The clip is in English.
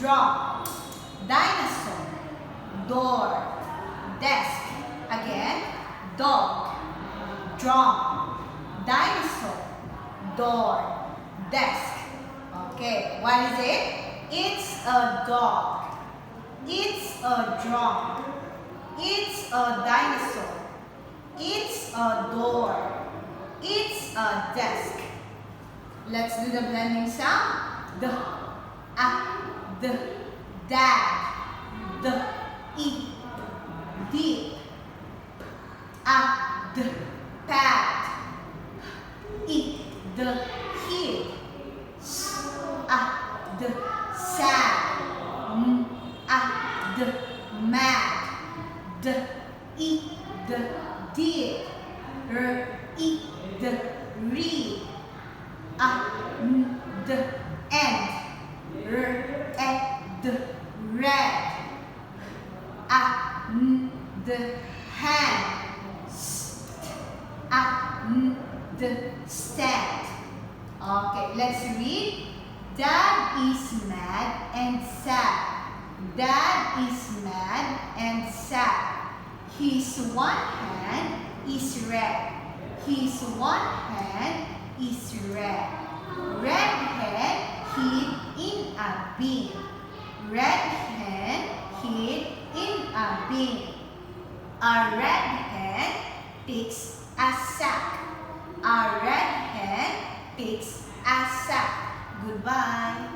drum, dinosaur, door, desk. Again, dog, drum, dinosaur, door, desk. Okay, what is it? It's a dog. It's a drum. It's a dinosaur. It's a door. It's a desk. Let's do the blending sound. The, the, dad, the, deep, the, pad, the, kid, the, sad, the, mad, the, did, the, read, the, end, the, red, the, hand, the, stand. Okay, let's read. Dad is mad and sad. Dad is mad and sad. His one hand is red. His one hand is red. Red hand hid in a bin. Red hand hid in a bin. A red hand picks a sack. A red hand picks a sack. Goodbye.